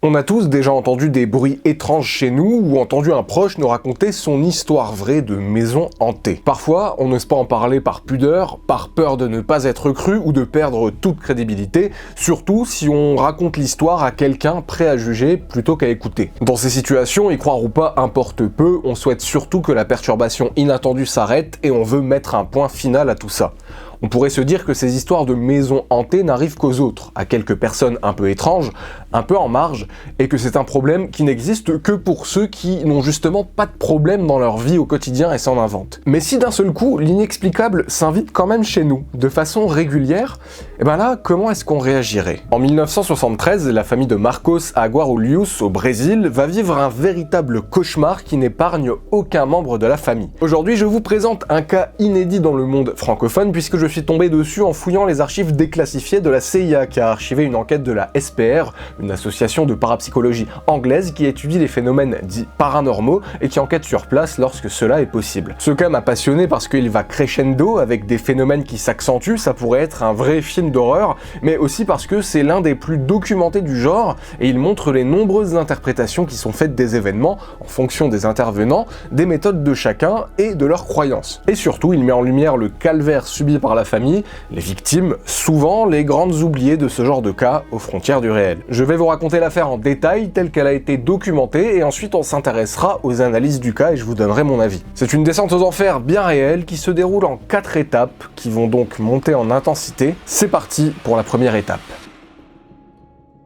On a tous déjà entendu des bruits étranges chez nous ou entendu un proche nous raconter son histoire vraie de maison hantée. Parfois, on n'ose pas en parler par pudeur, par peur de ne pas être cru ou de perdre toute crédibilité, surtout si on raconte l'histoire à quelqu'un prêt à juger plutôt qu'à écouter. Dans ces situations, y croire ou pas importe peu, on souhaite surtout que la perturbation inattendue s'arrête et on veut mettre un point final à tout ça. On pourrait se dire que ces histoires de maisons hantées n'arrivent qu'aux autres, à quelques personnes un peu étranges, un peu en marge, et que c'est un problème qui n'existe que pour ceux qui n'ont justement pas de problème dans leur vie au quotidien et s'en inventent. Mais si d'un seul coup, l'inexplicable s'invite quand même chez nous, de façon régulière, et ben là, comment est-ce qu'on réagirait ? En 1973, la famille de Marcos à Guarulhos, au Brésil, va vivre un véritable cauchemar qui n'épargne aucun membre de la famille. Aujourd'hui, je vous présente un cas inédit dans le monde francophone, puisque je suis tombé dessus en fouillant les archives déclassifiées de la CIA, qui a archivé une enquête de la SPR, une association de parapsychologie anglaise qui étudie les phénomènes dits paranormaux et qui enquête sur place lorsque cela est possible. Ce cas m'a passionné parce qu'il va crescendo avec des phénomènes qui s'accentuent, ça pourrait être un vrai film d'horreur, mais aussi parce que c'est l'un des plus documentés du genre et il montre les nombreuses interprétations qui sont faites des événements en fonction des intervenants, des méthodes de chacun et de leurs croyances. Et surtout, il met en lumière le calvaire subi par la famille, les victimes, souvent les grandes oubliées de ce genre de cas aux frontières du réel. Je vais vous raconter l'affaire en détail telle qu'elle a été documentée et ensuite on s'intéressera aux analyses du cas et je vous donnerai mon avis. C'est une descente aux enfers bien réelle qui se déroule en 4 étapes qui vont donc monter en intensité. C'est parti pour la première étape.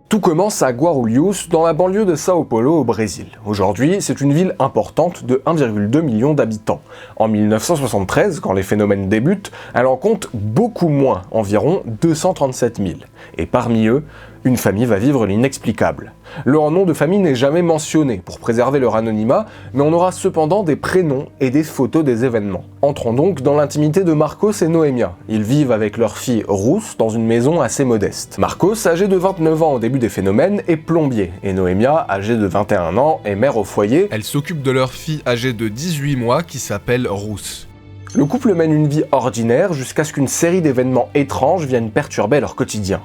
Tout commence à Guarulhos, dans la banlieue de Sao Paulo au Brésil. Aujourd'hui, c'est une ville importante de 1,2 million d'habitants. En 1973, quand les phénomènes débutent, elle en compte beaucoup moins, environ 237 000. Et parmi eux, une famille va vivre l'inexplicable. Leur nom de famille n'est jamais mentionné pour préserver leur anonymat, mais on aura cependant des prénoms et des photos des événements. Entrons donc dans l'intimité de Marcos et Noémia. Ils vivent avec leur fille Ruth dans une maison assez modeste. Marcos, âgé de 29 ans au début des phénomènes, est plombier, et Noémia, âgée de 21 ans, est mère au foyer. Elle s'occupe de leur fille âgée de 18 mois qui s'appelle Ruth. Le couple mène une vie ordinaire jusqu'à ce qu'une série d'événements étranges viennent perturber leur quotidien.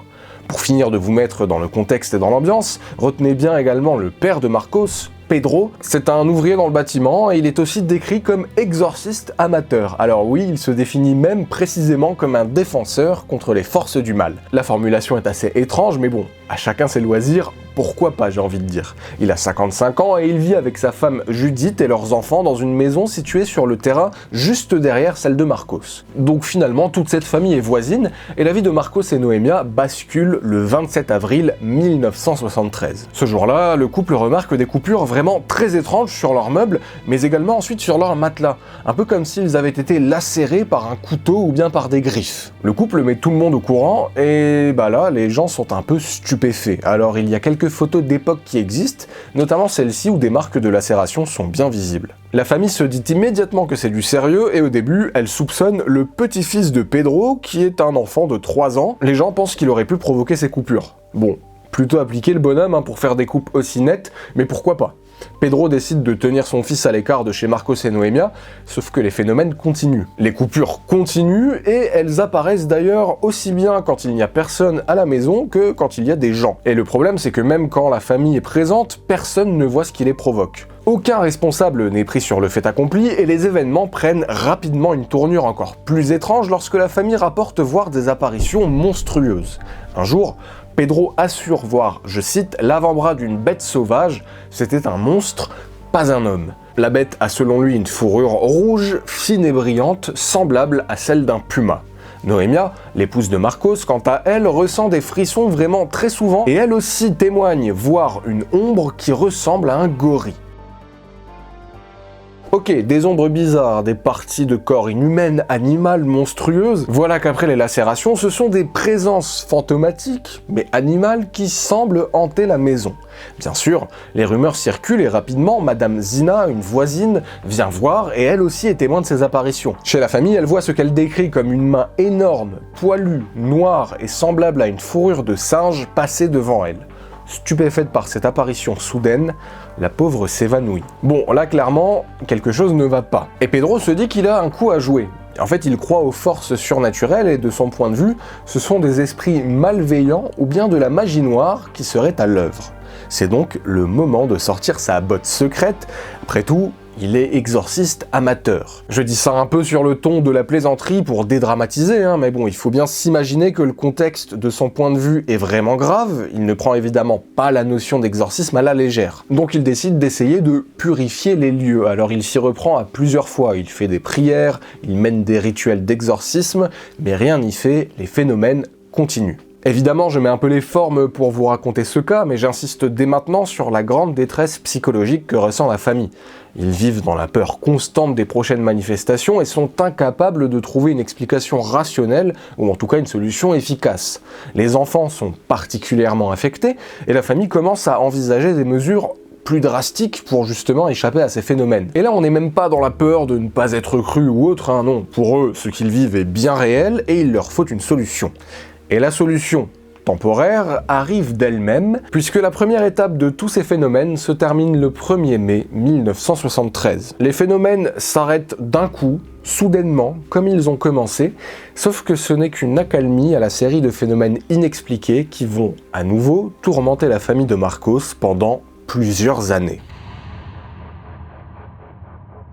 Pour finir de vous mettre dans le contexte et dans l'ambiance, retenez bien également le père de Marcos, Pedro. C'est un ouvrier dans le bâtiment et il est aussi décrit comme exorciste amateur. Alors oui, il se définit même précisément comme un défenseur contre les forces du mal. La formulation est assez étrange, mais bon, à chacun ses loisirs, pourquoi pas, j'ai envie de dire. Il a 55 ans et il vit avec sa femme Judith et leurs enfants dans une maison située sur le terrain juste derrière celle de Marcos. Donc finalement, toute cette famille est voisine et la vie de Marcos et Noémia bascule le 27 avril 1973. Ce jour-là, le couple remarque des coupures vraiment très étranges sur leurs meubles, mais également ensuite sur leur matelas, un peu comme s'ils avaient été lacérés par un couteau ou bien par des griffes. Le couple met tout le monde au courant et bah là, les gens sont un peu stupéfaits. Alors il y a quelques photos d'époque qui existent, notamment celle-ci où des marques de lacération sont bien visibles. La famille se dit immédiatement que c'est du sérieux et au début, elle soupçonne le petit-fils de Pedro qui est un enfant de 3 ans. Les gens pensent qu'il aurait pu provoquer ces coupures. Bon, plutôt appliquer le bonhomme pour faire des coupes aussi nettes, mais pourquoi pas ? Pedro décide de tenir son fils à l'écart de chez Marcos et Noémia, sauf que les phénomènes continuent. Les coupures continuent et elles apparaissent d'ailleurs aussi bien quand il n'y a personne à la maison que quand il y a des gens. Et le problème c'est que même quand la famille est présente, personne ne voit ce qui les provoque. Aucun responsable n'est pris sur le fait accompli et les événements prennent rapidement une tournure encore plus étrange lorsque la famille rapporte voir des apparitions monstrueuses. Un jour, Pedro assure voir, je cite, l'avant-bras d'une bête sauvage. C'était un monstre, pas un homme. La bête a selon lui une fourrure rouge, fine et brillante, semblable à celle d'un puma. Noémia, l'épouse de Marcos, quant à elle, ressent des frissons vraiment très souvent et elle aussi témoigne voir une ombre qui ressemble à un gorille. Ok, des ombres bizarres, des parties de corps inhumaines, animales, monstrueuses, voilà qu'après les lacérations, ce sont des présences fantomatiques, mais animales, qui semblent hanter la maison. Bien sûr, les rumeurs circulent et rapidement, Madame Zina, une voisine, vient voir et elle aussi est témoin de ces apparitions. Chez la famille, elle voit ce qu'elle décrit comme une main énorme, poilue, noire et semblable à une fourrure de singe passer devant elle. Stupéfaite par cette apparition soudaine, la pauvre s'évanouit. Bon, là clairement, quelque chose ne va pas. Et Pedro se dit qu'il a un coup à jouer. En fait, il croit aux forces surnaturelles et de son point de vue, ce sont des esprits malveillants ou bien de la magie noire qui seraient à l'œuvre. C'est donc le moment de sortir sa botte secrète. Après tout, il est exorciste amateur. Je dis ça un peu sur le ton de la plaisanterie pour dédramatiser, mais bon, il faut bien s'imaginer que le contexte de son point de vue est vraiment grave. Il ne prend évidemment pas la notion d'exorcisme à la légère. Donc il décide d'essayer de purifier les lieux. Alors il s'y reprend à plusieurs fois. Il fait des prières, il mène des rituels d'exorcisme, mais rien n'y fait, les phénomènes continuent. Évidemment, je mets un peu les formes pour vous raconter ce cas, mais j'insiste dès maintenant sur la grande détresse psychologique que ressent la famille. Ils vivent dans la peur constante des prochaines manifestations et sont incapables de trouver une explication rationnelle, ou en tout cas une solution efficace. Les enfants sont particulièrement affectés, et la famille commence à envisager des mesures plus drastiques pour justement échapper à ces phénomènes. Et là, on n'est même pas dans la peur de ne pas être cru ou autre, non. Pour eux, ce qu'ils vivent est bien réel, et il leur faut une solution. Et la solution temporaire arrive d'elle-même, puisque la première étape de tous ces phénomènes se termine le 1er mai 1973. Les phénomènes s'arrêtent d'un coup, soudainement, comme ils ont commencé, sauf que ce n'est qu'une accalmie à la série de phénomènes inexpliqués qui vont, à nouveau, tourmenter la famille de Marcos pendant plusieurs années.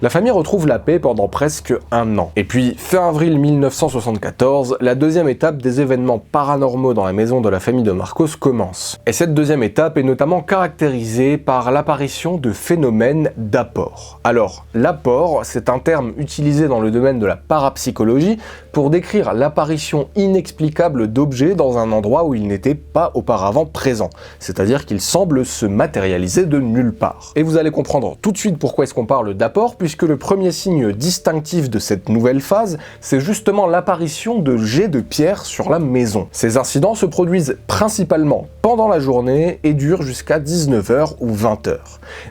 La famille retrouve la paix pendant presque un an. Et puis, fin avril 1974, la deuxième étape des événements paranormaux dans la maison de la famille de Marcos commence. Et cette deuxième étape est notamment caractérisée par l'apparition de phénomènes d'apport. Alors, l'apport, c'est un terme utilisé dans le domaine de la parapsychologie pour décrire l'apparition inexplicable d'objets dans un endroit où ils n'étaient pas auparavant présents. C'est-à-dire qu'ils semblent se matérialiser de nulle part. Et vous allez comprendre tout de suite pourquoi est-ce qu'on parle d'apport, puisque le premier signe distinctif de cette nouvelle phase, c'est justement l'apparition de jets de pierre sur la maison. Ces incidents se produisent principalement pendant la journée et durent jusqu'à 19h ou 20h.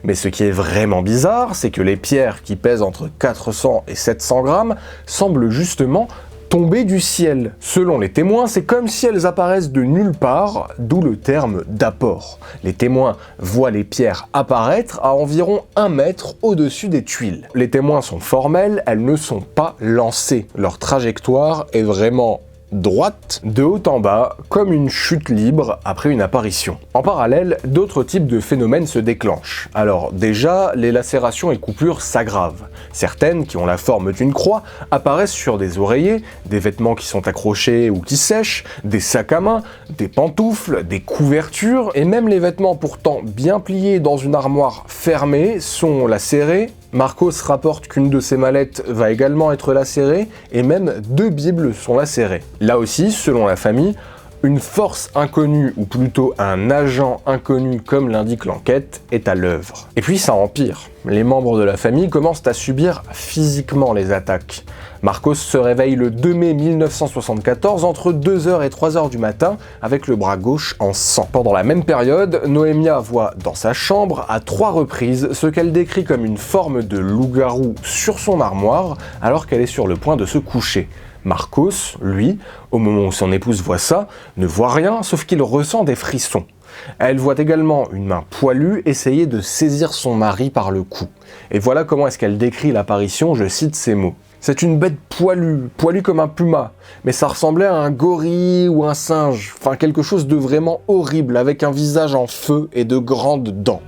Mais ce qui est vraiment bizarre, c'est que les pierres qui pèsent entre 400 et 700 grammes semblent justement tomber du ciel. Selon les témoins, c'est comme si elles apparaissent de nulle part, d'où le terme d'apport. Les témoins voient les pierres apparaître à environ 1 mètre au-dessus des tuiles. Les témoins sont formels, elles ne sont pas lancées. Leur trajectoire est vraiment droite, de haut en bas, comme une chute libre après une apparition. En parallèle, d'autres types de phénomènes se déclenchent. Alors déjà, les lacérations et coupures s'aggravent. Certaines, qui ont la forme d'une croix, apparaissent sur des oreillers, des vêtements qui sont accrochés ou qui sèchent, des sacs à main, des pantoufles, des couvertures, et même les vêtements pourtant bien pliés dans une armoire fermée sont lacérés. Marcos rapporte qu'une de ses mallettes va également être lacérée, et même 2 bibles sont lacérées. Là aussi, selon la famille, une force inconnue, ou plutôt un agent inconnu comme l'indique l'enquête, est à l'œuvre. Et puis ça empire. Les membres de la famille commencent à subir physiquement les attaques. Marcos se réveille le 2 mai 1974 entre 2h et 3h du matin avec le bras gauche en sang. Pendant la même période, Noémia voit dans sa chambre à 3 reprises ce qu'elle décrit comme une forme de loup-garou sur son armoire alors qu'elle est sur le point de se coucher. Marcos, lui, au moment où son épouse voit ça, ne voit rien sauf qu'il ressent des frissons. Elle voit également une main poilue essayer de saisir son mari par le cou. Et voilà comment est-ce qu'elle décrit l'apparition, je cite ces mots. C'est une bête poilue comme un puma, mais ça ressemblait à un gorille ou un singe, enfin quelque chose de vraiment horrible, avec un visage en feu et de grandes dents.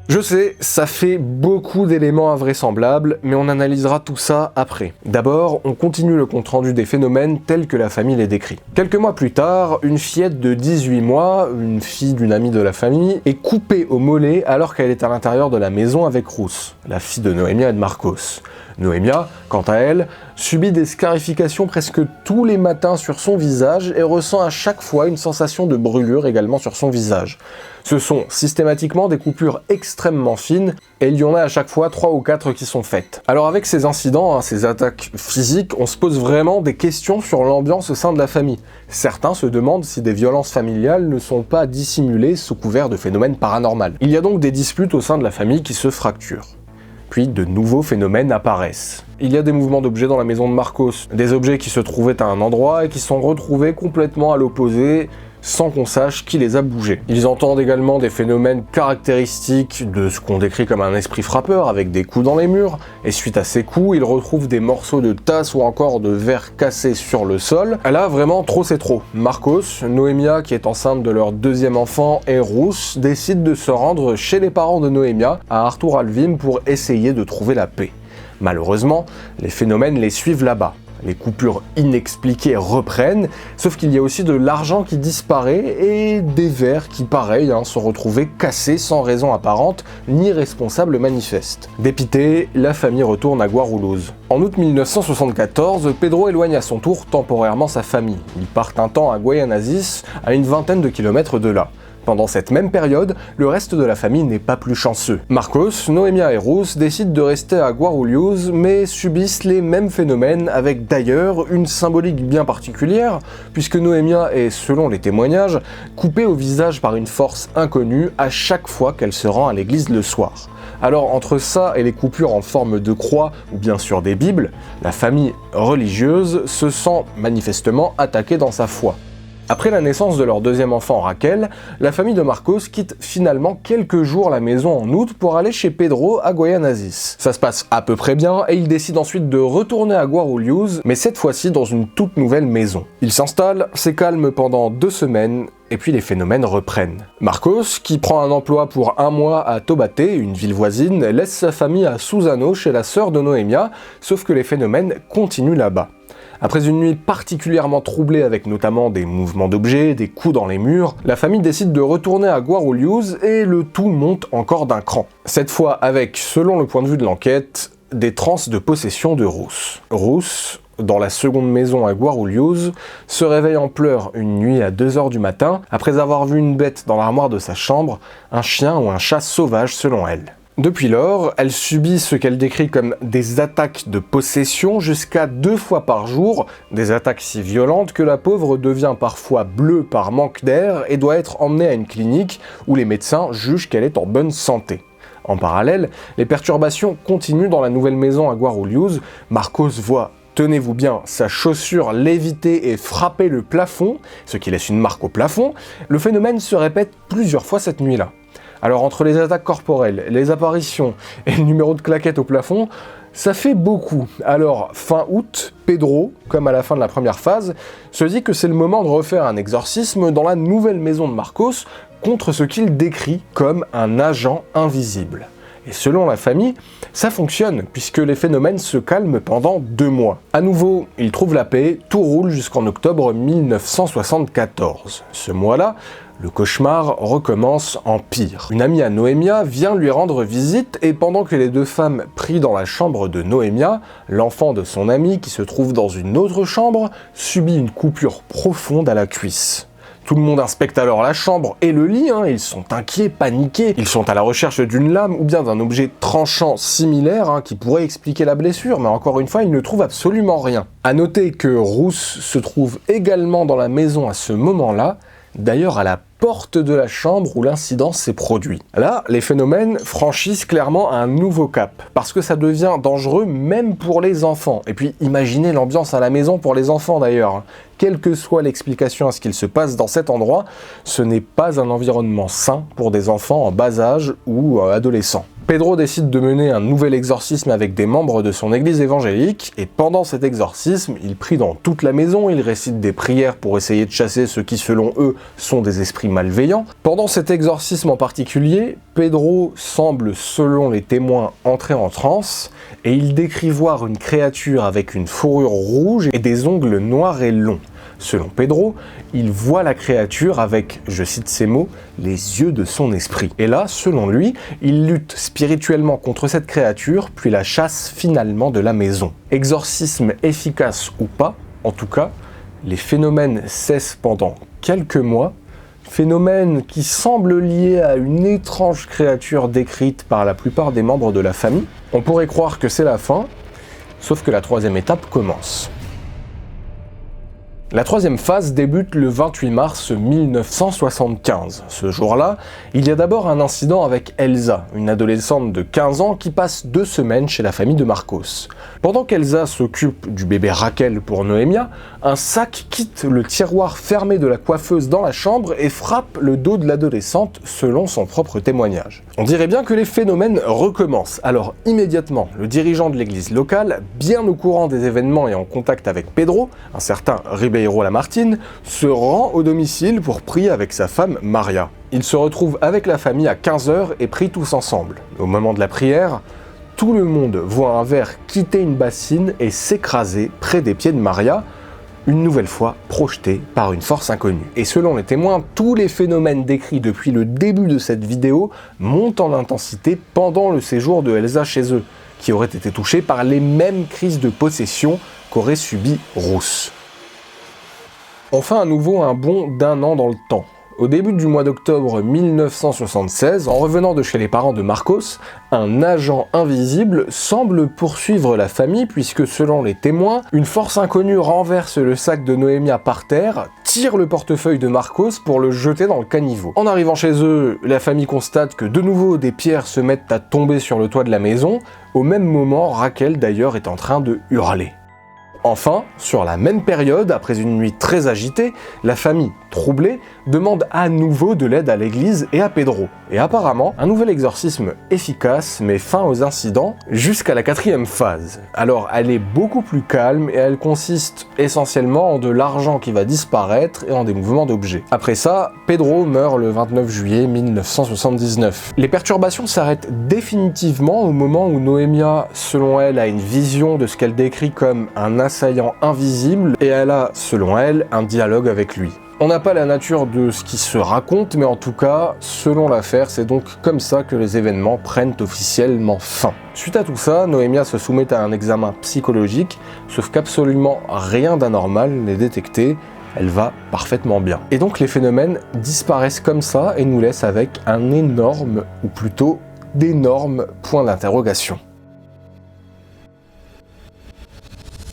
Je sais, ça fait beaucoup d'éléments invraisemblables, mais on analysera tout ça après. D'abord, on continue le compte-rendu des phénomènes tels que la famille les décrit. Quelques mois plus tard, une fillette de 18 mois, une fille d'une amie de la famille, est coupée au mollet alors qu'elle est à l'intérieur de la maison avec Ruth, la fille de Noémia et de Marcos. Noémia, quant à elle, subit des scarifications presque tous les matins sur son visage et ressent à chaque fois une sensation de brûlure également sur son visage. Ce sont systématiquement des coupures extrêmement fines et il y en a à chaque fois 3 ou 4 qui sont faites. Alors avec ces incidents, ces attaques physiques, on se pose vraiment des questions sur l'ambiance au sein de la famille. Certains se demandent si des violences familiales ne sont pas dissimulées sous couvert de phénomènes paranormaux. Il y a donc des disputes au sein de la famille qui se fracturent. Puis de nouveaux phénomènes apparaissent. Il y a des mouvements d'objets dans la maison de Marcos, des objets qui se trouvaient à un endroit et qui sont retrouvés complètement à l'opposé, sans qu'on sache qui les a bougés. Ils entendent également des phénomènes caractéristiques de ce qu'on décrit comme un esprit frappeur, avec des coups dans les murs, et suite à ces coups, ils retrouvent des morceaux de tasses ou encore de verres cassés sur le sol. Là, vraiment, trop c'est trop. Marcos, Noémia, qui est enceinte de leur deuxième enfant, et Ruth décident de se rendre chez les parents de Noémia, à Arthur Alvim, pour essayer de trouver la paix. Malheureusement, les phénomènes les suivent là-bas. Les coupures inexpliquées reprennent, sauf qu'il y a aussi de l'argent qui disparaît et des verres qui, pareil, sont retrouvés cassés sans raison apparente ni responsable manifeste. Dépité, la famille retourne à Guarulhos. En août 1974, Pedro éloigne à son tour temporairement sa famille. Ils partent un temps à Guayanazis, à une vingtaine de kilomètres de là. Pendant cette même période, le reste de la famille n'est pas plus chanceux. Marcos, Noémia et Ruth décident de rester à Guarulhos, mais subissent les mêmes phénomènes avec d'ailleurs une symbolique bien particulière, puisque Noémia est, selon les témoignages, coupée au visage par une force inconnue à chaque fois qu'elle se rend à l'église le soir. Alors entre ça et les coupures en forme de croix ou bien sûr des bibles, la famille religieuse se sent manifestement attaquée dans sa foi. Après la naissance de leur deuxième enfant Raquel, la famille de Marcos quitte finalement quelques jours la maison en août pour aller chez Pedro à Guayanazis. Ça se passe à peu près bien et ils décident ensuite de retourner à Guarulhos, mais cette fois-ci dans une toute nouvelle maison. Ils s'installent, c'est calme pendant 2 semaines, et puis les phénomènes reprennent. Marcos, qui prend un emploi pour 1 mois à Tobate, une ville voisine, laisse sa famille à Suzano chez la sœur de Noémia, sauf que les phénomènes continuent là-bas. Après une nuit particulièrement troublée avec notamment des mouvements d'objets, des coups dans les murs, la famille décide de retourner à Guarulhos et le tout monte encore d'un cran. Cette fois avec, selon le point de vue de l'enquête, des transes de possession de Ruth. Ruth, dans la seconde maison à Guarulhos, se réveille en pleurs une nuit à 2h du matin après avoir vu une bête dans l'armoire de sa chambre, un chien ou un chat sauvage selon elle. Depuis lors, elle subit ce qu'elle décrit comme des attaques de possession jusqu'à 2 fois par jour, des attaques si violentes que la pauvre devient parfois bleue par manque d'air et doit être emmenée à une clinique où les médecins jugent qu'elle est en bonne santé. En parallèle, les perturbations continuent dans la nouvelle maison à Guarulhos. Marcos voit, tenez-vous bien, sa chaussure léviter et frapper le plafond, ce qui laisse une marque au plafond. Le phénomène se répète plusieurs fois cette nuit-là. Alors entre les attaques corporelles, les apparitions et le numéro de claquettes au plafond, ça fait beaucoup. Alors fin août, Pedro, comme à la fin de la première phase, se dit que c'est le moment de refaire un exorcisme dans la nouvelle maison de Marcos contre ce qu'il décrit comme un agent invisible. Et selon la famille, ça fonctionne, puisque les phénomènes se calment pendant 2 mois. À nouveau, il trouve la paix, tout roule jusqu'en octobre 1974. Ce mois-là, le cauchemar recommence en pire. Une amie à Noémia vient lui rendre visite et pendant que les 2 femmes prient dans la chambre de Noémia, l'enfant de son amie, qui se trouve dans une autre chambre, subit une coupure profonde à la cuisse. Tout le monde inspecte alors la chambre et le lit, ils sont inquiets, paniqués. Ils sont à la recherche d'une lame ou bien d'un objet tranchant similaire qui pourrait expliquer la blessure, mais encore une fois, ils ne trouvent absolument rien. À noter que Ruth se trouve également dans la maison à ce moment-là, d'ailleurs à la porte de la chambre où l'incident s'est produit. Là, les phénomènes franchissent clairement un nouveau cap, parce que ça devient dangereux même pour les enfants. Et puis imaginez l'ambiance à la maison pour les enfants d'ailleurs. Quelle que soit l'explication à ce qu'il se passe dans cet endroit, ce n'est pas un environnement sain pour des enfants en bas âge ou adolescents. Pedro décide de mener un nouvel exorcisme avec des membres de son église évangélique, et pendant cet exorcisme, il prie dans toute la maison, il récite des prières pour essayer de chasser ceux qui, selon eux, sont des esprits malveillants. Pendant cet exorcisme en particulier, Pedro semble, selon les témoins, entrer en transe, et il décrit voir une créature avec une fourrure rouge et des ongles noirs et longs. Selon Pedro, il voit la créature avec, je cite ces mots, les yeux de son esprit. Et là, selon lui, il lutte spirituellement contre cette créature, puis la chasse finalement de la maison. Exorcisme efficace ou pas, en tout cas, les phénomènes cessent pendant quelques mois, phénomènes qui semblent liés à une étrange créature décrite par la plupart des membres de la famille. On pourrait croire que c'est la fin, sauf que la 3e étape commence. La troisième phase débute le 28 mars 1975. Ce jour-là, il y a d'abord un incident avec Elsa, une adolescente de 15 ans qui passe 2 semaines chez la famille de Marcos. Pendant qu'Elsa s'occupe du bébé Raquel pour Noémia, un sac quitte le tiroir fermé de la coiffeuse dans la chambre et frappe le dos de l'adolescente selon son propre témoignage. On dirait bien que les phénomènes recommencent, alors immédiatement, le dirigeant de l'église locale, bien au courant des événements et en contact avec Pedro, un certain Ribeiro Lamartine, se rend au domicile pour prier avec sa femme Maria. Il se retrouve avec la famille à 15h et prient tous ensemble. Au moment de la prière, tout le monde voit un verre quitter une bassine et s'écraser près des pieds de Maria, une nouvelle fois projeté par une force inconnue. Et selon les témoins, tous les phénomènes décrits depuis le début de cette vidéo montent en intensité pendant le séjour de Elsa chez eux, qui aurait été touchée par les mêmes crises de possession qu'aurait subi Ruth. Enfin, à nouveau un bond d'1 an dans le temps. Au début du mois d'octobre 1976, en revenant de chez les parents de Marcos, un agent invisible semble poursuivre la famille puisque, selon les témoins, une force inconnue renverse le sac de Noémia par terre, tire le portefeuille de Marcos pour le jeter dans le caniveau. En arrivant chez eux, la famille constate que de nouveau des pierres se mettent à tomber sur le toit de la maison. Au même moment, Raquel d'ailleurs est en train de hurler. Enfin, sur la même période, après une nuit très agitée, la famille, troublée, demande à nouveau de l'aide à l'église et à Pedro. Et apparemment, un nouvel exorcisme efficace met fin aux incidents jusqu'à la 4e phase. Alors, elle est beaucoup plus calme et elle consiste essentiellement en de l'argent qui va disparaître et en des mouvements d'objets. Après ça, Pedro meurt le 29 juillet 1979. Les perturbations s'arrêtent définitivement au moment où Noémia, selon elle, a une vision de ce qu'elle décrit comme un assaillant invisible et elle a, selon elle, un dialogue avec lui. On n'a pas la nature de ce qui se raconte, mais en tout cas, selon l'affaire, c'est donc comme ça que les événements prennent officiellement fin. Suite à tout ça, Noémia se soumet à un examen psychologique, sauf qu'absolument rien d'anormal n'est détecté, elle va parfaitement bien. Et donc les phénomènes disparaissent comme ça et nous laissent avec un énorme, ou plutôt d'énormes points d'interrogation.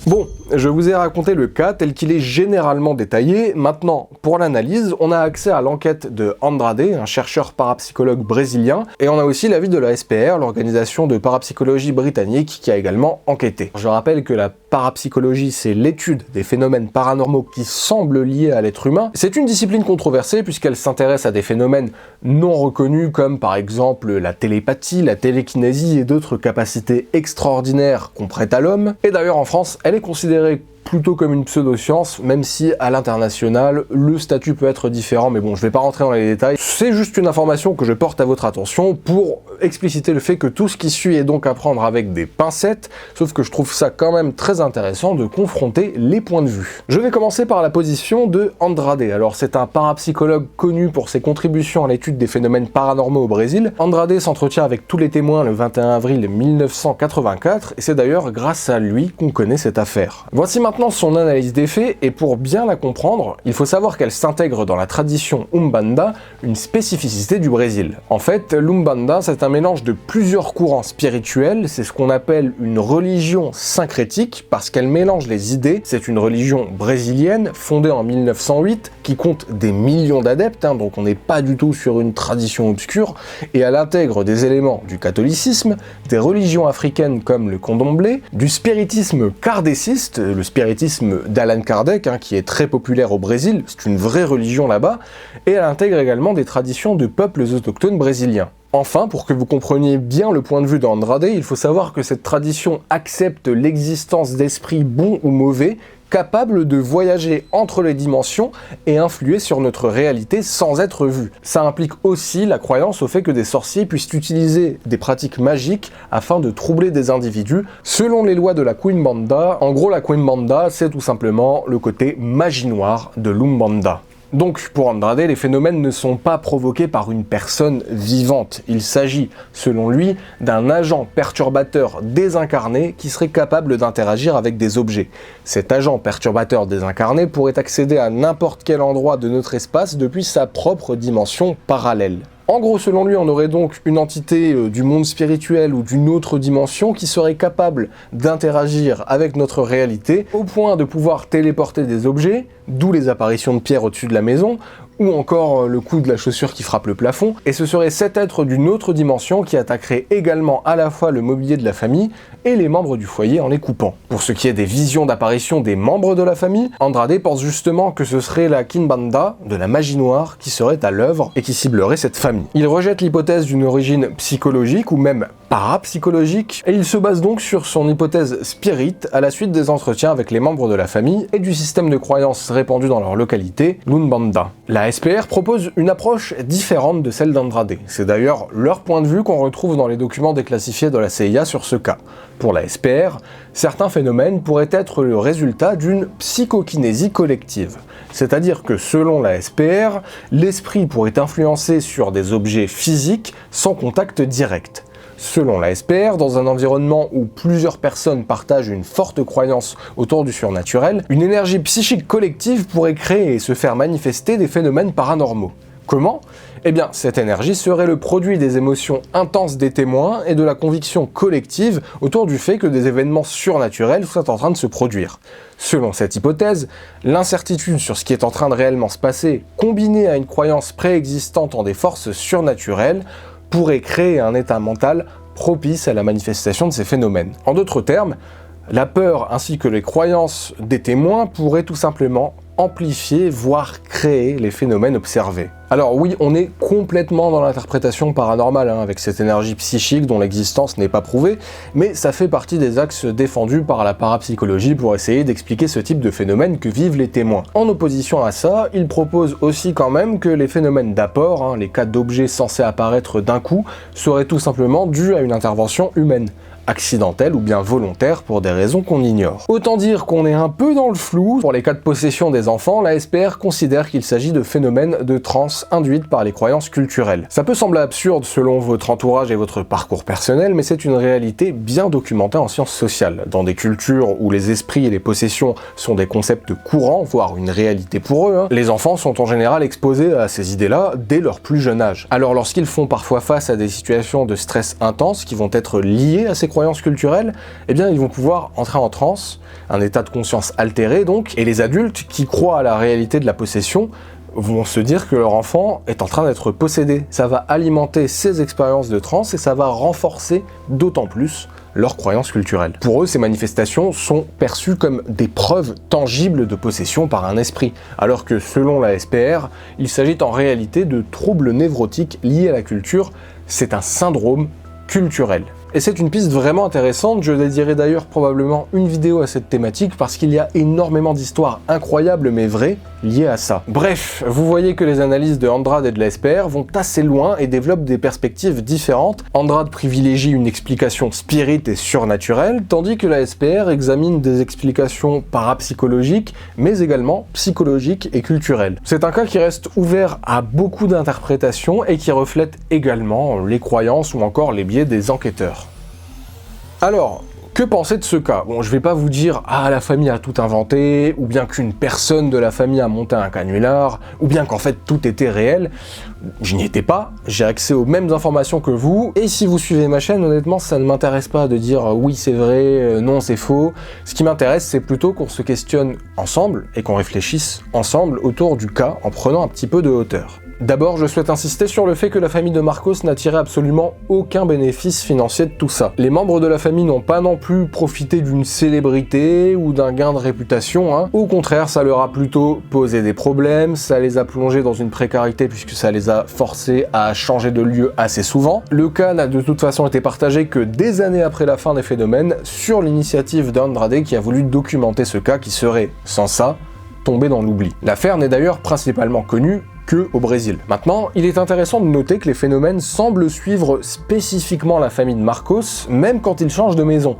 Bon, je vous ai raconté le cas tel qu'il est généralement détaillé. Maintenant, pour l'analyse, on a accès à l'enquête de Andrade, un chercheur parapsychologue brésilien, et on a aussi l'avis de la SPR, l'organisation de parapsychologie britannique, qui a également enquêté. Je rappelle que la parapsychologie, c'est l'étude des phénomènes paranormaux qui semblent liés à l'être humain. C'est une discipline controversée puisqu'elle s'intéresse à des phénomènes non reconnus comme par exemple la télépathie, la télékinésie et d'autres capacités extraordinaires qu'on prête à l'homme. Et d'ailleurs en France, elle est considérée plutôt comme une pseudo-science, même si à l'international, le statut peut être différent, mais bon, je vais pas rentrer dans les détails. C'est juste une information que je porte à votre attention pour expliciter le fait que tout ce qui suit est donc à prendre avec des pincettes, sauf que je trouve ça quand même très intéressant de confronter les points de vue. Je vais commencer par la position de Andrade. Alors c'est un parapsychologue connu pour ses contributions à l'étude des phénomènes paranormaux au Brésil. Andrade s'entretient avec tous les témoins le 21 avril 1984, et c'est d'ailleurs grâce à lui qu'on connaît cette affaire. Voici maintenant son analyse des faits, et pour bien la comprendre, il faut savoir qu'elle s'intègre dans la tradition Umbanda, une spécificité du Brésil. En fait, l'Umbanda, c'est un mélange de plusieurs courants spirituels, c'est ce qu'on appelle une religion syncrétique, parce qu'elle mélange les idées. C'est une religion brésilienne, fondée en 1908, qui compte des millions d'adeptes, donc on n'est pas du tout sur une tradition obscure, et elle intègre des éléments du catholicisme, des religions africaines comme le candomblé, du spiritisme kardéciste, le spiritisme d'Allan Kardec, qui est très populaire au Brésil, c'est une vraie religion là-bas, et elle intègre également des traditions de peuples autochtones brésiliens. Enfin, pour que vous compreniez bien le point de vue d'Andrade, il faut savoir que cette tradition accepte l'existence d'esprits bons ou mauvais, capables de voyager entre les dimensions et influer sur notre réalité sans être vus. Ça implique aussi la croyance au fait que des sorciers puissent utiliser des pratiques magiques afin de troubler des individus, selon les lois de la Quimbanda. En gros, la Quimbanda, c'est tout simplement le côté magie noire de l'Umbanda. Donc, pour Andrade, les phénomènes ne sont pas provoqués par une personne vivante. Il s'agit, selon lui, d'un agent perturbateur désincarné qui serait capable d'interagir avec des objets. Cet agent perturbateur désincarné pourrait accéder à n'importe quel endroit de notre espace depuis sa propre dimension parallèle. En gros, selon lui, on aurait donc une entité du monde spirituel ou d'une autre dimension qui serait capable d'interagir avec notre réalité au point de pouvoir téléporter des objets, d'où les apparitions de pierres au-dessus de la maison, ou encore le coup de la chaussure qui frappe le plafond, et ce serait cet être d'une autre dimension qui attaquerait également à la fois le mobilier de la famille et les membres du foyer en les coupant. Pour ce qui est des visions d'apparition des membres de la famille, Andrade pense justement que ce serait la Quimbanda, de la magie noire, qui serait à l'œuvre et qui ciblerait cette famille. Il rejette l'hypothèse d'une origine psychologique ou même parapsychologique, et il se base donc sur son hypothèse spirit à la suite des entretiens avec les membres de la famille et du système de croyances répandu dans leur localité, l'Umbanda. La SPR propose une approche différente de celle d'Andrade. C'est d'ailleurs leur point de vue qu'on retrouve dans les documents déclassifiés de la CIA sur ce cas. Pour la SPR, certains phénomènes pourraient être le résultat d'une psychokinésie collective. C'est-à-dire que selon la SPR, l'esprit pourrait influencer sur des objets physiques sans contact direct. Selon la SPR, dans un environnement où plusieurs personnes partagent une forte croyance autour du surnaturel, une énergie psychique collective pourrait créer et se faire manifester des phénomènes paranormaux. Comment ? Eh bien, cette énergie serait le produit des émotions intenses des témoins et de la conviction collective autour du fait que des événements surnaturels soient en train de se produire. Selon cette hypothèse, l'incertitude sur ce qui est en train de réellement se passer, combinée à une croyance préexistante en des forces surnaturelles, pourrait créer un état mental propice à la manifestation de ces phénomènes. En d'autres termes, la peur ainsi que les croyances des témoins pourraient tout simplement amplifier, voire créer les phénomènes observés. Alors oui, on est complètement dans l'interprétation paranormale, avec cette énergie psychique dont l'existence n'est pas prouvée, mais ça fait partie des axes défendus par la parapsychologie pour essayer d'expliquer ce type de phénomène que vivent les témoins. En opposition à ça, il propose aussi quand même que les phénomènes d'apport, les cas d'objets censés apparaître d'un coup, seraient tout simplement dus à une intervention humaine, accidentelle ou bien volontaire pour des raisons qu'on ignore. Autant dire qu'on est un peu dans le flou. Pour les cas de possession des enfants, la SPR considère qu'il s'agit de phénomènes de transe induites par les croyances culturelles. Ça peut sembler absurde selon votre entourage et votre parcours personnel, mais c'est une réalité bien documentée en sciences sociales. Dans des cultures où les esprits et les possessions sont des concepts courants, voire une réalité pour eux, les enfants sont en général exposés à ces idées-là dès leur plus jeune âge. Alors lorsqu'ils font parfois face à des situations de stress intense qui vont être liées à ces croyances culturelles, eh bien ils vont pouvoir entrer en transe, un état de conscience altéré donc, et les adultes qui croient à la réalité de la possession vont se dire que leur enfant est en train d'être possédé. Ça va alimenter ces expériences de transe et ça va renforcer d'autant plus leurs croyances culturelles. Pour eux, ces manifestations sont perçues comme des preuves tangibles de possession par un esprit, alors que selon la SPR, il s'agit en réalité de troubles névrotiques liés à la culture. C'est un syndrome culturel. Et c'est une piste vraiment intéressante, je dédierai d'ailleurs probablement une vidéo à cette thématique parce qu'il y a énormément d'histoires incroyables mais vraies liées à ça. Bref, vous voyez que les analyses de Andrade et de la SPR vont assez loin et développent des perspectives différentes. Andrade privilégie une explication spirit et surnaturelle, tandis que la SPR examine des explications parapsychologiques, mais également psychologiques et culturelles. C'est un cas qui reste ouvert à beaucoup d'interprétations et qui reflète également les croyances ou encore les biais des enquêteurs. Alors, que penser de ce cas ? Bon, je vais pas vous dire « Ah, la famille a tout inventé », ou bien qu'une personne de la famille a monté un canular, ou bien qu'en fait tout était réel. Je n'y étais pas, j'ai accès aux mêmes informations que vous, et si vous suivez ma chaîne, honnêtement, ça ne m'intéresse pas de dire « Oui, c'est vrai, non, c'est faux ». Ce qui m'intéresse, c'est plutôt qu'on se questionne ensemble, et qu'on réfléchisse ensemble autour du cas, en prenant un petit peu de hauteur. D'abord, je souhaite insister sur le fait que la famille de Marcos n'a tiré absolument aucun bénéfice financier de tout ça. Les membres de la famille n'ont pas non plus profité d'une célébrité ou d'un gain de réputation, Au contraire, ça leur a plutôt posé des problèmes, ça les a plongés dans une précarité puisque ça les a forcés à changer de lieu assez souvent. Le cas n'a de toute façon été partagé que des années après la fin des phénomènes, sur l'initiative d'Andrade qui a voulu documenter ce cas qui serait, sans ça, tombé dans l'oubli. L'affaire n'est d'ailleurs principalement connue au Brésil. Maintenant, il est intéressant de noter que les phénomènes semblent suivre spécifiquement la famille de Marcos, même quand ils changent de maison.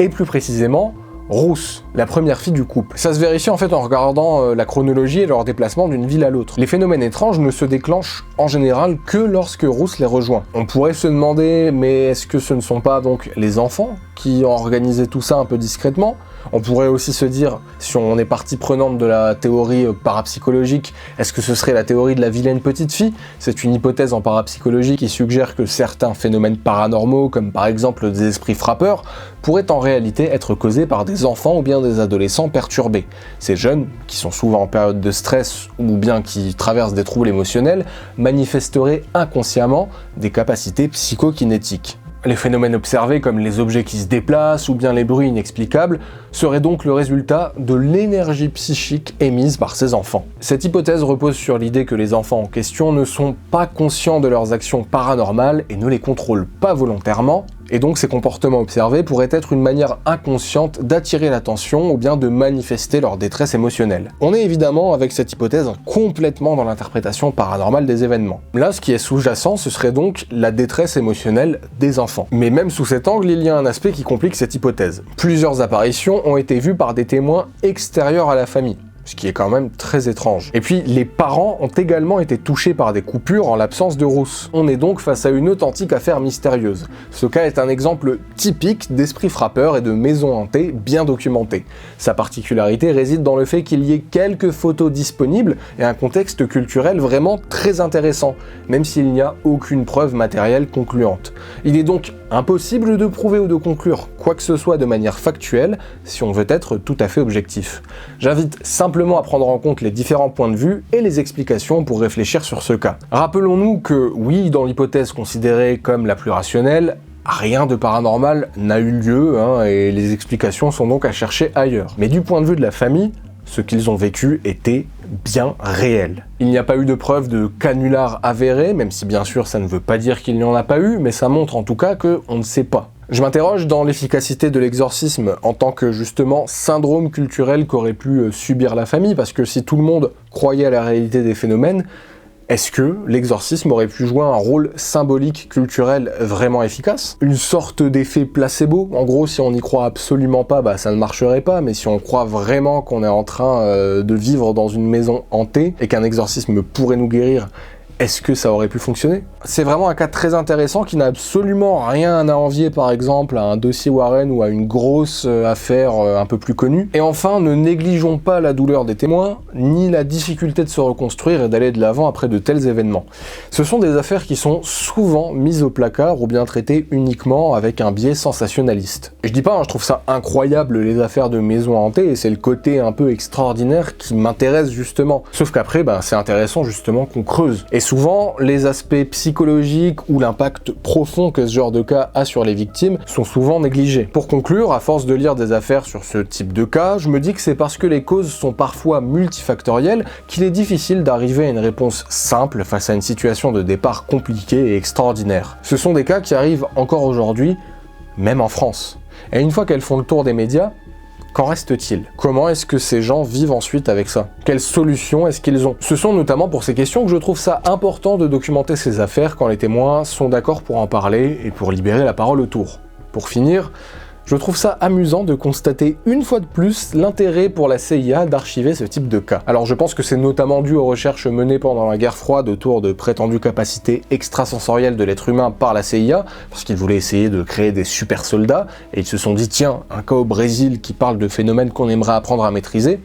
Et plus précisément, Rousse, la première fille du couple. Ça se vérifie en fait en regardant la chronologie et leur déplacement d'une ville à l'autre. Les phénomènes étranges ne se déclenchent en général que lorsque Rousse les rejoint. On pourrait se demander, mais est-ce que ce ne sont pas donc les enfants qui ont organisé tout ça un peu discrètement? On pourrait aussi se dire, si on est partie prenante de la théorie parapsychologique, est-ce que ce serait la théorie de la vilaine petite fille? C'est une hypothèse en parapsychologie qui suggère que certains phénomènes paranormaux, comme par exemple des esprits frappeurs, pourraient en réalité être causés par des enfants ou bien des adolescents perturbés. Ces jeunes, qui sont souvent en période de stress ou bien qui traversent des troubles émotionnels, manifesteraient inconsciemment des capacités psychokinétiques. Les phénomènes observés comme les objets qui se déplacent ou bien les bruits inexplicables seraient donc le résultat de l'énergie psychique émise par ces enfants. Cette hypothèse repose sur l'idée que les enfants en question ne sont pas conscients de leurs actions paranormales et ne les contrôlent pas volontairement, et donc ces comportements observés pourraient être une manière inconsciente d'attirer l'attention ou bien de manifester leur détresse émotionnelle. On est évidemment avec cette hypothèse complètement dans l'interprétation paranormale des événements. Là, ce qui est sous-jacent, ce serait donc la détresse émotionnelle des enfants. Mais même sous cet angle, il y a un aspect qui complique cette hypothèse. Plusieurs apparitions ont été vues par des témoins extérieurs à la famille, ce qui est quand même très étrange. Et puis, les parents ont également été touchés par des coupures en l'absence de Rousse. On est donc face à une authentique affaire mystérieuse. Ce cas est un exemple typique d'esprit frappeur et de maison hantée bien documenté. Sa particularité réside dans le fait qu'il y ait quelques photos disponibles et un contexte culturel vraiment très intéressant, même s'il n'y a aucune preuve matérielle concluante. Il est donc impossible de prouver ou de conclure quoi que ce soit de manière factuelle si on veut être tout à fait objectif. J'invite simplement à prendre en compte les différents points de vue et les explications pour réfléchir sur ce cas. Rappelons-nous que oui, dans l'hypothèse considérée comme la plus rationnelle, rien de paranormal n'a eu lieu, et les explications sont donc à chercher ailleurs. Mais du point de vue de la famille, ce qu'ils ont vécu était bien réel. Il n'y a pas eu de preuve de canular avéré, même si bien sûr ça ne veut pas dire qu'il n'y en a pas eu, mais ça montre en tout cas qu'on ne sait pas. Je m'interroge dans l'efficacité de l'exorcisme en tant que justement syndrome culturel qu'aurait pu subir la famille, parce que si tout le monde croyait à la réalité des phénomènes, est-ce que l'exorcisme aurait pu jouer un rôle symbolique culturel vraiment efficace? Une sorte d'effet placebo? En gros, si on n'y croit absolument pas, ça ne marcherait pas, mais si on croit vraiment qu'on est en train de vivre dans une maison hantée et qu'un exorcisme pourrait nous guérir, est-ce que ça aurait pu fonctionner? C'est vraiment un cas très intéressant qui n'a absolument rien à envier par exemple à un dossier Warren ou à une grosse affaire un peu plus connue. Et enfin, ne négligeons pas la douleur des témoins, ni la difficulté de se reconstruire et d'aller de l'avant après de tels événements. Ce sont des affaires qui sont souvent mises au placard ou bien traitées uniquement avec un biais sensationnaliste. Et je dis pas, je trouve ça incroyable les affaires de maisons hantées, et c'est le côté un peu extraordinaire qui m'intéresse justement. Sauf qu'après, c'est intéressant justement qu'on creuse. Et souvent, les aspects psychologiques ou l'impact profond que ce genre de cas a sur les victimes sont souvent négligés. Pour conclure, à force de lire des affaires sur ce type de cas, je me dis que c'est parce que les causes sont parfois multifactorielles qu'il est difficile d'arriver à une réponse simple face à une situation de départ compliquée et extraordinaire. Ce sont des cas qui arrivent encore aujourd'hui, même en France. Et une fois qu'elles font le tour des médias, qu'en reste-t-il? Comment est-ce que ces gens vivent ensuite avec ça? Quelles solutions est-ce qu'ils ont? Ce sont notamment pour ces questions que je trouve ça important de documenter ces affaires quand les témoins sont d'accord pour en parler et pour libérer la parole autour. Pour finir, je trouve ça amusant de constater une fois de plus l'intérêt pour la CIA d'archiver ce type de cas. Alors je pense que c'est notamment dû aux recherches menées pendant la guerre froide autour de prétendues capacités extrasensorielles de l'être humain par la CIA, parce qu'ils voulaient essayer de créer des super soldats, et ils se sont dit tiens, un cas au Brésil qui parle de phénomènes qu'on aimerait apprendre à maîtriser,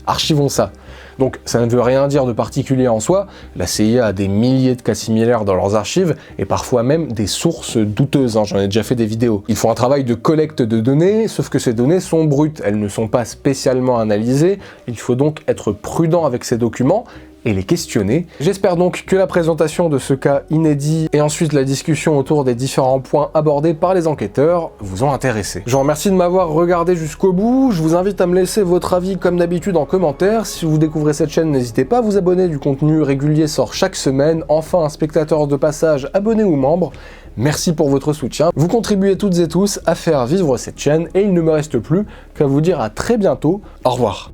archivons ça. Donc ça ne veut rien dire de particulier en soi, la CIA a des milliers de cas similaires dans leurs archives, et parfois même des sources douteuses, j'en ai déjà fait des vidéos. Ils font un travail de collecte de données, sauf que ces données sont brutes, elles ne sont pas spécialement analysées, il faut donc être prudent avec ces documents, et les questionner. J'espère donc que la présentation de ce cas inédit et ensuite la discussion autour des différents points abordés par les enquêteurs vous ont intéressé. Je vous remercie de m'avoir regardé jusqu'au bout, je vous invite à me laisser votre avis comme d'habitude en commentaire. Si vous découvrez cette chaîne, n'hésitez pas à vous abonner, du contenu régulier sort chaque semaine. Enfin, un spectateur de passage, abonné ou membre, merci pour votre soutien. Vous contribuez toutes et tous à faire vivre cette chaîne et il ne me reste plus qu'à vous dire à très bientôt. Au revoir.